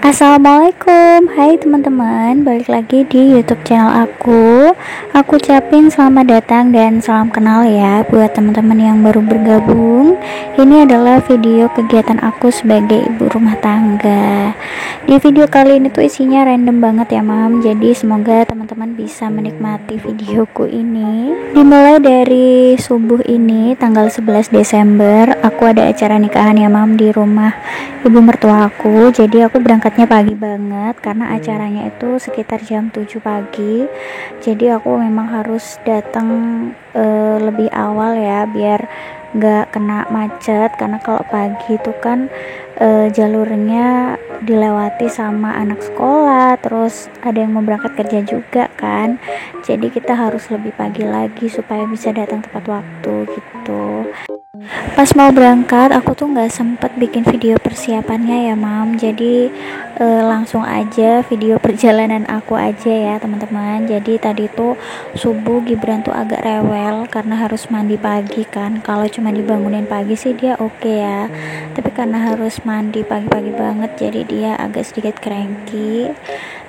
Assalamualaikum, hai teman-teman, balik lagi di YouTube channel aku. Aku ucapin selamat datang dan salam kenal ya buat teman-teman yang baru bergabung. Ini adalah video kegiatan aku sebagai ibu rumah tangga. Di video kali ini tuh isinya random banget ya mam, jadi semoga teman-teman bisa menikmati videoku ini. Dimulai dari subuh ini tanggal 11 Desember, aku ada acara nikahan ya mam di rumah ibu mertua aku. Jadi aku berangkatnya pagi banget karena acaranya itu sekitar jam 7 pagi. Jadi aku memang harus datang lebih awal ya biar nggak kena macet, karena kalau pagi itu kan jalurnya dilewati sama anak sekolah, terus ada yang mau berangkat kerja juga kan. Jadi kita harus lebih pagi lagi supaya bisa datang tepat waktu gitu. Pas mau berangkat aku tuh nggak sempet bikin video persiapannya ya mam, jadi langsung aja video perjalanan aku aja ya teman-teman. Jadi tadi tuh subuh Gibran tuh agak rewel karena harus mandi pagi kan. Kalau cuma dibangunin pagi sih dia oke ya, tapi karena harus mandi pagi-pagi banget jadi dia agak sedikit cranky.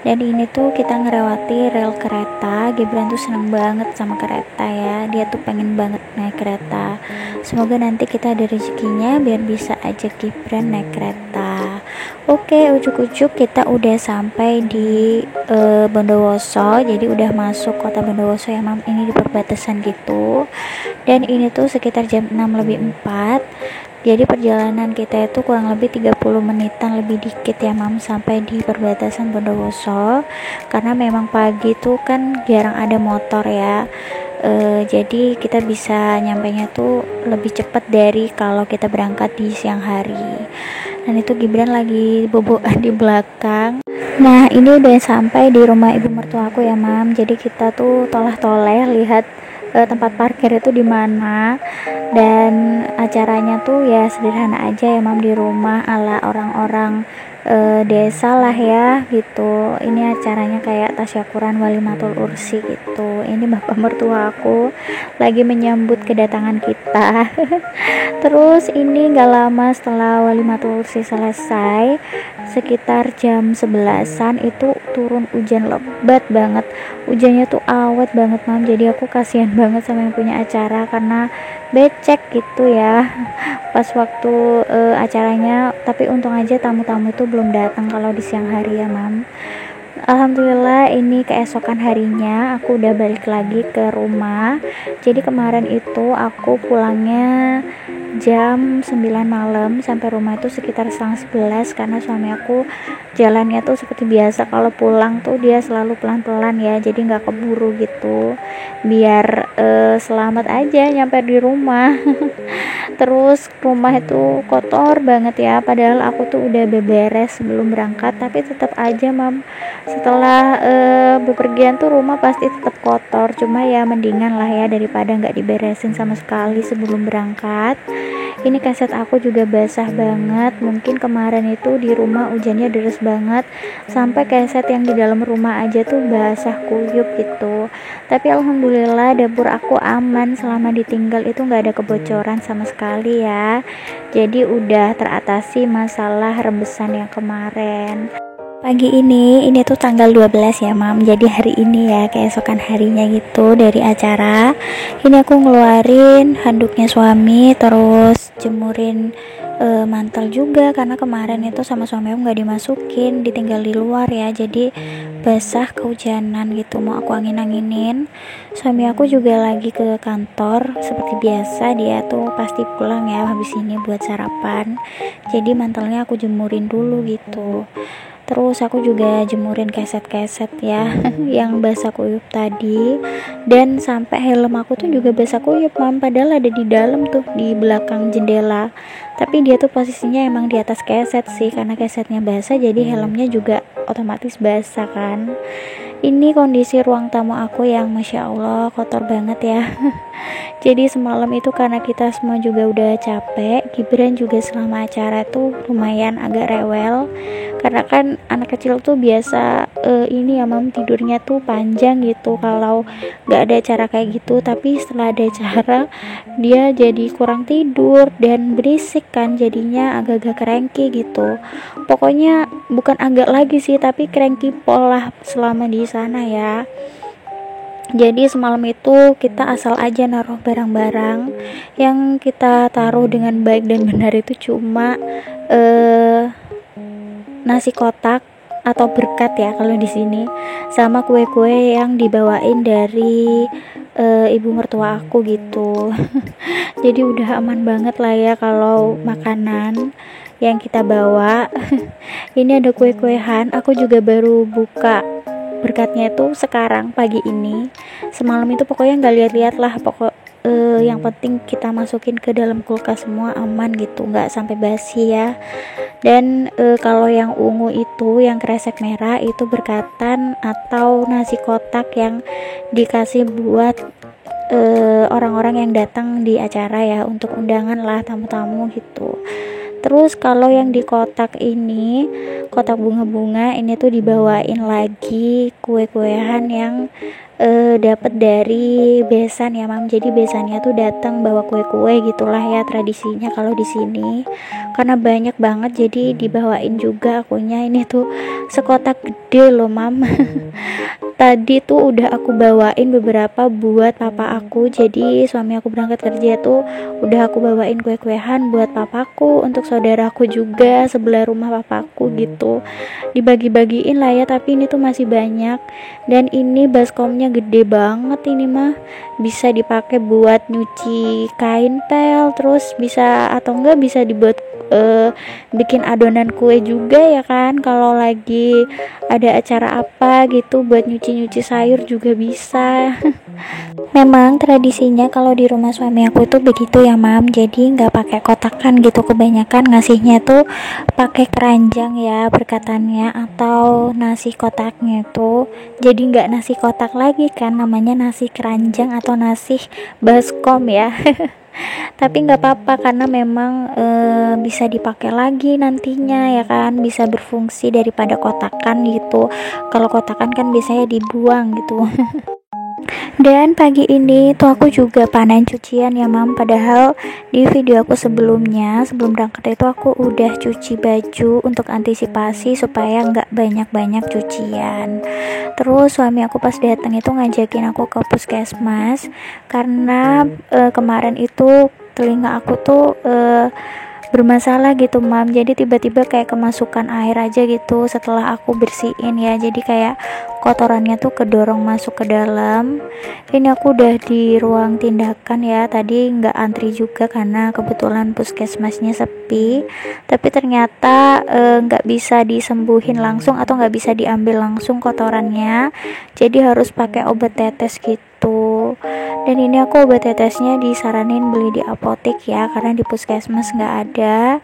Dan ini tuh kita ngelewati rel kereta. Gibran tuh seneng banget sama kereta ya, dia tuh pengen banget naik kereta. Semoga nanti kita ada rezekinya biar bisa ajak Gibran naik kereta. Oke, ujuk-ujuk kita udah sampai di Bondowoso. Jadi udah masuk kota Bondowoso ya mam, ini di perbatasan gitu. Dan ini tuh sekitar jam 6:04. Jadi perjalanan kita itu kurang lebih 30 menitan lebih dikit ya mam sampai di perbatasan Bondowoso. Karena memang pagi tuh kan jarang ada motor ya. Jadi kita bisa nyampainya tuh lebih cepat dari kalau kita berangkat di siang hari. Dan itu Gibran lagi boboan di belakang. Nah ini udah sampai di rumah ibu mertua aku ya mam. Jadi kita tuh toleh-toleh lihat tempat parkir itu di mana. Dan acaranya tuh ya sederhana aja ya mam, di rumah ala orang-orang desa lah ya gitu. Ini acaranya kayak tasyakuran walimatul ursi gitu. Ini bapak mertua aku lagi menyambut kedatangan kita. Terus ini gak lama setelah walimatul ursi selesai, sekitar jam 11-an itu turun hujan lebat banget. Hujannya tuh awet banget mam, jadi aku kasihan banget sama yang punya acara karena becek gitu ya pas waktu acaranya. Tapi untung aja tamu-tamu itu belum datang kalau di siang hari ya mam. Alhamdulillah ini keesokan harinya aku udah balik lagi ke rumah. Jadi kemarin itu aku pulangnya jam 9 malam, sampai rumah itu sekitar setengah 11 karena suami aku jalannya tuh seperti biasa, kalau pulang tuh dia selalu pelan-pelan ya, jadi nggak keburu gitu biar selamat aja nyampe di rumah. Terus rumah itu kotor banget ya, padahal aku tuh udah beberes sebelum berangkat, tapi tetap aja mam setelah bepergian tuh rumah pasti tetap kotor. Cuma ya mendingan lah ya daripada nggak diberesin sama sekali sebelum berangkat. Ini kaset aku juga basah banget. Mungkin kemarin itu di rumah hujannya deras banget sampai kaset yang di dalam rumah aja tuh basah kuyup gitu. Tapi alhamdulillah dapur aku aman, selama ditinggal itu nggak ada kebocoran sama sekali ya. Jadi udah teratasi masalah rebesan yang kemarin. Pagi ini tuh tanggal 12 ya mam, jadi hari ini ya keesokan harinya gitu dari acara. Ini aku ngeluarin handuknya suami, terus jemurin mantel juga karena kemarin itu sama suami aku nggak dimasukin, ditinggal di luar ya, jadi basah kehujanan gitu, mau aku angin-anginin. Suami aku juga lagi ke kantor seperti biasa, dia tuh pasti pulang ya habis ini buat sarapan, jadi mantelnya aku jemurin dulu gitu. Terus aku juga jemurin keset-keset ya yang basah kuyup tadi. Dan sampai helm aku tuh juga basah kuyup mam, padahal ada di dalam tuh di belakang jendela. Tapi dia tuh posisinya emang di atas keset sih, karena kesetnya basah jadi helmnya juga otomatis basah kan. Ini kondisi ruang tamu aku yang masya Allah kotor banget ya. Jadi semalam itu karena kita semua juga udah capek, Gibran juga selama acara tuh lumayan agak rewel. Karena kan anak kecil tuh biasa ini ya mam, tidurnya tuh panjang gitu kalau gak ada acara kayak gitu. Tapi setelah ada acara dia jadi kurang tidur dan berisik kan, jadinya agak-agak cranky gitu. Pokoknya bukan agak lagi sih, tapi cranky pola selama di sana ya. Jadi semalam itu kita asal aja naruh barang-barang. Yang kita taruh dengan baik dan benar itu cuma nasi kotak atau berkat ya kalau di sini, sama kue-kue yang dibawain dari ibu mertua aku gitu. Jadi udah aman banget lah ya kalau makanan yang kita bawa. Ini ada kue-kuehan, aku juga baru buka berkatnya itu sekarang pagi ini. Semalam itu pokoknya nggak lihat-lihat lah, yang penting kita masukin ke dalam kulkas semua aman gitu, nggak sampai basi ya. Dan kalau yang ungu itu, yang kresek merah itu berkatan atau nasi kotak yang dikasih buat orang-orang yang datang di acara ya, untuk undangan lah, tamu-tamu gitu. Terus kalau yang di kotak ini, kotak bunga-bunga ini tuh dibawain lagi kue-kuean yang dapat dari besan ya mam. Jadi besannya tuh datang bawa kue-kue gitulah ya tradisinya kalau di sini. Karena banyak banget jadi dibawain juga akunya. Ini tuh sekotak gede loh mam. Tadi tuh udah aku bawain beberapa buat papa aku. Jadi suami aku berangkat kerja tuh udah aku bawain kue-kuehan buat papaku, untuk saudaraku juga sebelah rumah papaku gitu. Dibagi-bagiin lah ya, tapi ini tuh masih banyak. Dan ini baskomnya gede banget ini mah. Bisa dipakai buat nyuci kain pel, terus bisa atau enggak bisa dibuat bikin adonan kue juga ya kan, kalau lagi ada acara apa gitu buat nyuci-nyuci sayur juga bisa. Memang tradisinya kalau di rumah suami aku tuh begitu ya mam, jadi nggak pakai kotakan gitu, kebanyakan ngasihnya tuh pakai keranjang ya berkatannya, atau nasi kotaknya tuh jadi nggak nasi kotak lagi kan, namanya nasi keranjang atau nasi baskom ya. Tapi nggak apa-apa karena memang bisa dipakai lagi nantinya ya kan, bisa berfungsi daripada kotakan gitu. Kalau kotakan kan biasanya dibuang gitu. Dan pagi ini tuh aku juga panen cucian ya mam, padahal di video aku sebelumnya sebelum berangkat itu aku udah cuci baju untuk antisipasi supaya nggak banyak-banyak cucian. Terus suami aku pas datang itu ngajakin aku ke puskesmas karena kemarin itu telinga aku tuh bermasalah gitu mam, jadi tiba-tiba kayak kemasukan air aja gitu setelah aku bersihin ya, jadi kayak kotorannya tuh kedorong masuk ke dalam. Ini aku udah di ruang tindakan ya, tadi nggak antri juga karena kebetulan puskesmasnya sepi, tapi ternyata nggak bisa disembuhin langsung atau nggak bisa diambil langsung kotorannya, jadi harus pakai obat tetes gitu. Dan ini aku obat tetesnya disaranin beli di apotek ya, karena di puskesmas nggak ada.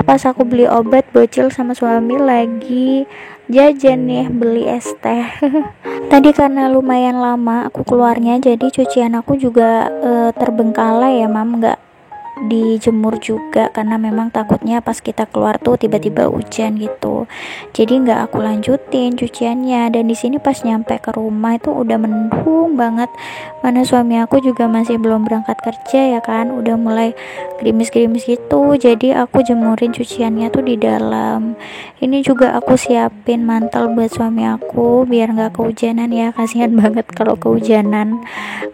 Pas aku beli obat, bocil sama suami lagi jajan nih beli es teh. Tadi karena lumayan lama aku keluarnya, jadi cucian aku juga terbengkalai ya mam, nggak dijemur juga karena memang takutnya pas kita keluar tuh tiba-tiba hujan gitu, jadi nggak aku lanjutin cuciannya. Dan di sini pas nyampe ke rumah itu udah mendung banget, mana suami aku juga masih belum berangkat kerja ya kan, udah mulai gerimis-gerimis gitu, jadi aku jemurin cuciannya tuh di dalam. Ini juga aku siapin mantel buat suami aku biar nggak kehujanan ya, kasihan banget kalau kehujanan.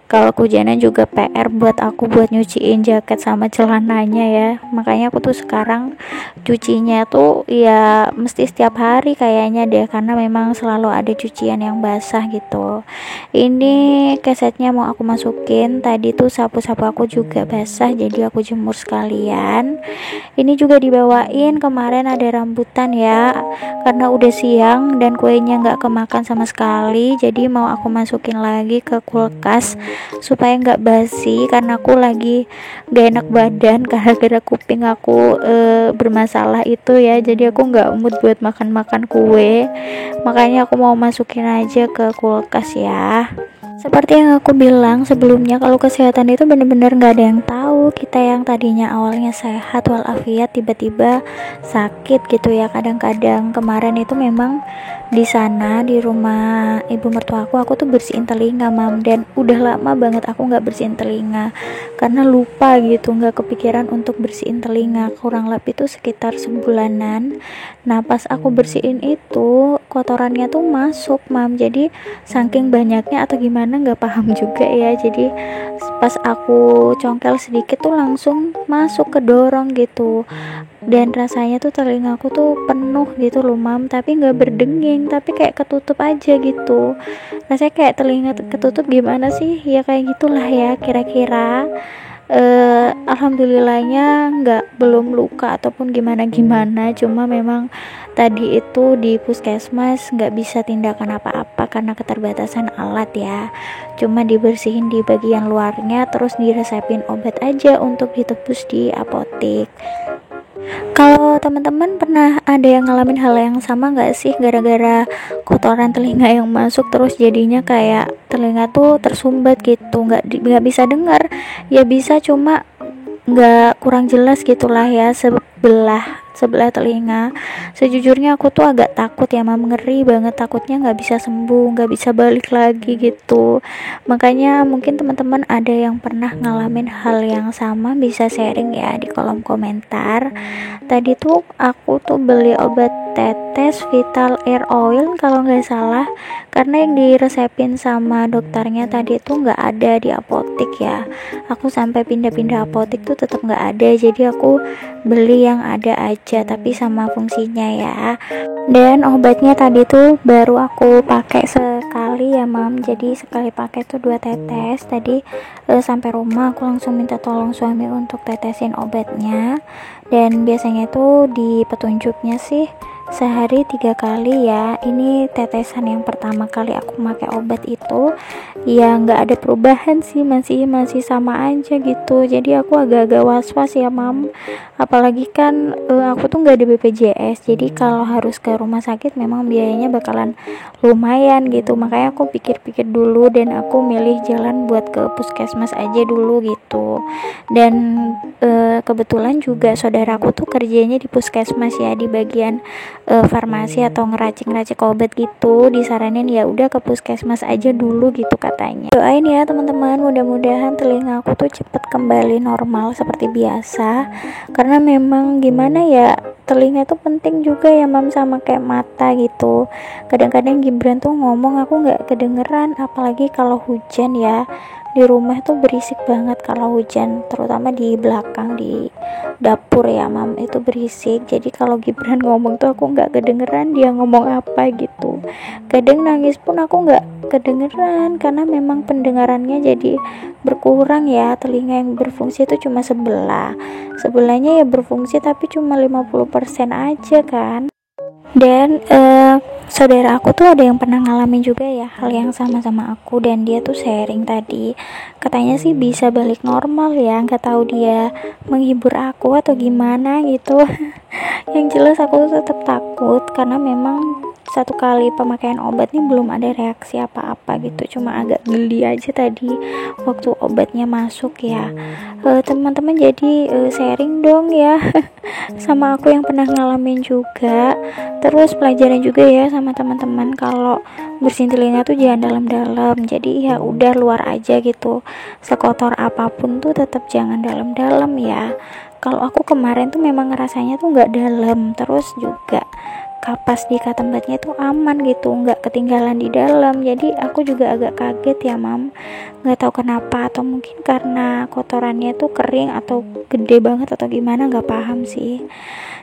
Kalau kehujanan juga PR buat aku buat nyuciin jaket sama celananya ya, makanya aku tuh sekarang cucinya tuh ya mesti setiap hari kayaknya deh, karena memang selalu ada cucian yang basah gitu. Ini kesetnya mau aku masukin, tadi tuh sapu-sapu aku juga basah jadi aku jemur sekalian. Ini juga dibawain, kemarin ada rambutan ya, karena udah siang dan kuenya nggak kemakan sama sekali, jadi mau aku masukin lagi ke kulkas supaya nggak basi, karena aku lagi gak enak badan gara-gara kuping aku bermasalah itu ya. Jadi aku nggak mood buat makan kue, makanya aku mau masukin aja ke kulkas ya. Seperti yang aku bilang sebelumnya, kalau kesehatan itu benar-benar nggak ada yang tahu. Kita yang tadinya awalnya sehat walafiat tiba-tiba sakit gitu ya. Kadang-kadang kemarin itu memang di sana di rumah ibu mertua aku tuh bersihin telinga mam, dan udah lama banget aku nggak bersihin telinga karena lupa gitu, nggak kepikiran untuk bersihin telinga. Kurang lebih itu sekitar sebulanan. Nah pas aku bersihin itu kotorannya tuh masuk mam, jadi saking banyaknya atau gimana nggak paham juga ya, jadi pas aku congkel sedikit tuh langsung masuk ke dorong gitu, dan rasanya tuh telingaku tuh penuh gitu loh mam, tapi nggak berdenging, tapi kayak ketutup aja gitu. Rasanya kayak telinga ketutup gimana sih ya, kayak gitulah ya kira-kira. Alhamdulillahnya belum luka ataupun gimana, cuma memang tadi itu di puskesmas nggak bisa tindakan apa-apa karena keterbatasan alat ya, cuma dibersihin di bagian luarnya, terus diresepin obat aja untuk ditebus di apotek. Kalau teman-teman pernah ada yang ngalamin hal yang sama nggak sih, gara-gara kotoran telinga yang masuk terus jadinya kayak telinga tuh tersumbat gitu, nggak bisa dengar ya, bisa cuma nggak, kurang jelas gitulah ya sebelah telinga. Sejujurnya aku tuh agak takut ya mam, ngeri banget, takutnya nggak bisa sembuh, nggak bisa balik lagi gitu. Makanya mungkin teman-teman ada yang pernah ngalamin hal yang sama bisa sharing ya di kolom komentar. Tadi tuh aku tuh beli obat tetes Vital Air Oil kalau nggak salah, karena yang diresepin sama dokternya tadi tuh nggak ada di apotek ya. Aku sampai pindah-pindah apotek tuh tetap nggak ada, jadi aku beli yang ada aja tapi sama fungsinya ya. Dan obatnya tadi tuh baru aku pakai sekali ya mam, jadi sekali pakai tuh 2 tetes. Tadi sampai rumah aku langsung minta tolong suami untuk tetesin obatnya, dan biasanya tuh di petunjuknya sih sehari 3 kali ya. Ini tetesan yang pertama kali aku pakai obat itu ya, nggak ada perubahan sih, masih sama aja gitu. Jadi aku agak-agak was-was ya mam, apalagi kan aku tuh nggak ada BPJS, jadi kalau harus ke rumah sakit memang biayanya bakalan lumayan gitu. Makanya aku pikir-pikir dulu dan aku milih jalan buat ke puskesmas aja dulu gitu. Dan kebetulan juga saudaraku tuh kerjanya di puskesmas ya, di bagian farmasi atau ngeracik obat gitu. Disaranin ya udah ke puskesmas aja dulu gitu katanya. Doain ya teman-teman, mudah-mudahan telinga aku tuh cepet kembali normal seperti biasa, karena memang gimana ya, telinga tuh penting juga ya mam, sama kayak mata gitu. Kadang-kadang Gibran tuh ngomong aku nggak kedengeran, apalagi kalau hujan ya. Di rumah tuh berisik banget kalau hujan, terutama di belakang di dapur ya mam, itu berisik. Jadi kalau Gibran ngomong tuh aku nggak kedengeran dia ngomong apa gitu. Kadang nangis pun aku nggak kedengeran karena memang pendengarannya jadi berkurang ya. Telinga yang berfungsi itu cuma sebelahnya ya berfungsi tapi cuma 50% aja kan. Dan saudara aku tuh ada yang pernah ngalamin juga ya hal yang sama aku, dan dia tuh sharing tadi, katanya sih bisa balik normal ya, nggak tahu dia menghibur aku atau gimana gitu. Yang jelas aku tuh tetap takut karena memang satu kali pemakaian obat nih belum ada reaksi apa-apa gitu, cuma agak geli aja tadi waktu obatnya masuk ya. Teman-teman jadi sharing dong ya sama aku yang pernah ngalamin juga. Terus pelajaran juga ya sama teman-teman, kalau bersihin telinga tuh jangan dalam-dalam, jadi ya udah luar aja gitu. Sekotor apapun tuh tetap jangan dalam-dalam ya. Kalau aku kemarin tuh memang ngerasanya tuh nggak dalam, terus juga kapas di katembatnya itu aman gitu, nggak ketinggalan di dalam. Jadi aku juga agak kaget ya mam, nggak tahu kenapa, atau mungkin karena kotorannya tuh kering atau gede banget atau gimana, nggak paham sih.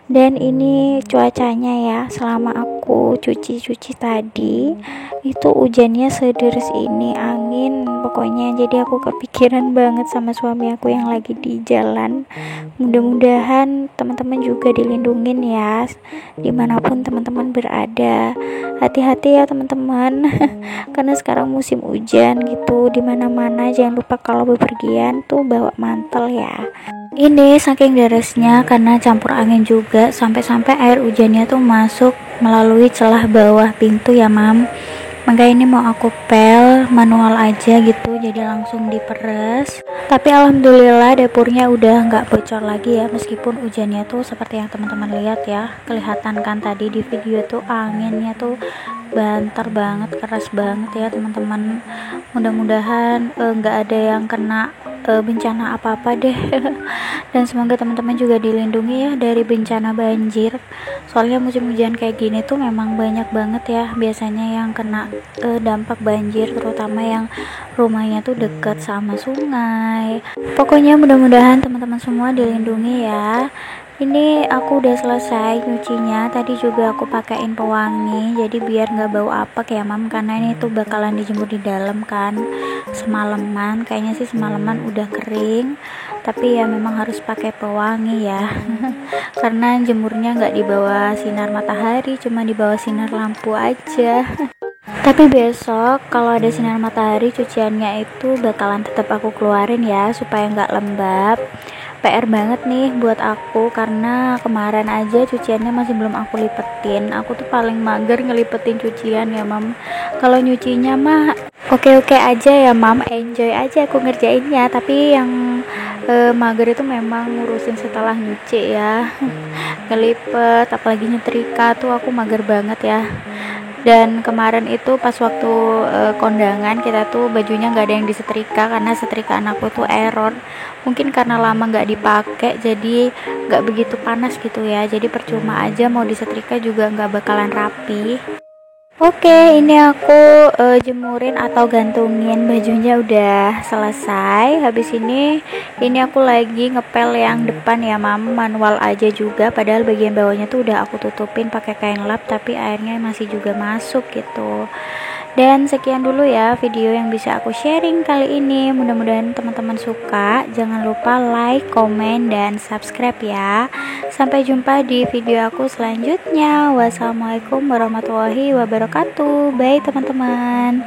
Dan ini cuacanya ya, selama aku cuci tadi itu hujannya sederes ini, angin pokoknya. Jadi aku kepikiran banget sama suami aku yang lagi di jalan. Mudah-mudahan teman-teman juga dilindungin ya dimanapun teman-teman berada. Hati-hati ya teman-teman karena sekarang musim hujan gitu dimana-mana. Jangan lupa kalau bepergian tuh bawa mantel ya. Ini saking derasnya karena campur angin juga, sampai-sampai air hujannya tuh masuk melalui celah bawah pintu ya mam. Maka ini mau aku pel manual aja gitu, jadi langsung diperes. Tapi alhamdulillah dapurnya udah nggak bocor lagi ya, meskipun hujannya tuh seperti yang teman-teman lihat ya, kelihatan kan tadi di video tuh anginnya tuh banter banget, keras banget ya teman-teman. Mudah-mudahan nggak ada yang kena bencana apa-apa deh. Dan semoga teman-teman juga dilindungi ya dari bencana banjir, soalnya musim hujan kayak gini tuh memang banyak banget ya biasanya yang kena dampak banjir, terutama yang rumahnya tuh deket sama sungai. Pokoknya mudah-mudahan teman-teman semua dilindungi ya. Ini aku udah selesai nyucinya, tadi juga aku pakein pewangi jadi biar nggak bau apek ya mam, karena ini tuh bakalan dijemur di dalam kan semalaman, kayaknya sih semalaman udah kering, tapi ya memang harus pakai pewangi ya. Karena jemurnya nggak di bawah sinar matahari, cuma di bawah sinar lampu aja. Tapi besok kalau ada sinar matahari cuciannya itu bakalan tetap aku keluarin ya, supaya nggak lembab. PR banget nih buat aku karena kemarin aja cuciannya masih belum aku lipetin. Aku tuh paling mager ngelipetin cucian ya mam. Kalau nyucinya mah oke-oke aja ya mam, enjoy aja aku ngerjainnya. Tapi yang mager itu memang ngurusin setelah nyuci ya. Ngelipet apalagi nyetrika tuh aku mager banget ya. Dan kemarin itu pas waktu kondangan kita tuh bajunya nggak ada yang disetrika karena setrikaan aku tuh error, mungkin karena lama nggak dipakai jadi nggak begitu panas gitu ya, jadi percuma aja mau disetrika juga nggak bakalan rapi. Oke, ini aku jemurin atau gantungin bajunya udah selesai. Habis ini aku lagi ngepel yang depan ya, mam, manual aja juga. Padahal bagian bawahnya tuh udah aku tutupin pakai kain lap, tapi airnya masih juga masuk gitu. Dan sekian dulu ya video yang bisa aku sharing kali ini. Mudah-mudahan teman-teman suka. Jangan lupa like, komen, dan subscribe ya. Sampai jumpa di video aku selanjutnya. Wassalamualaikum warahmatullahi wabarakatuh. Bye teman-teman.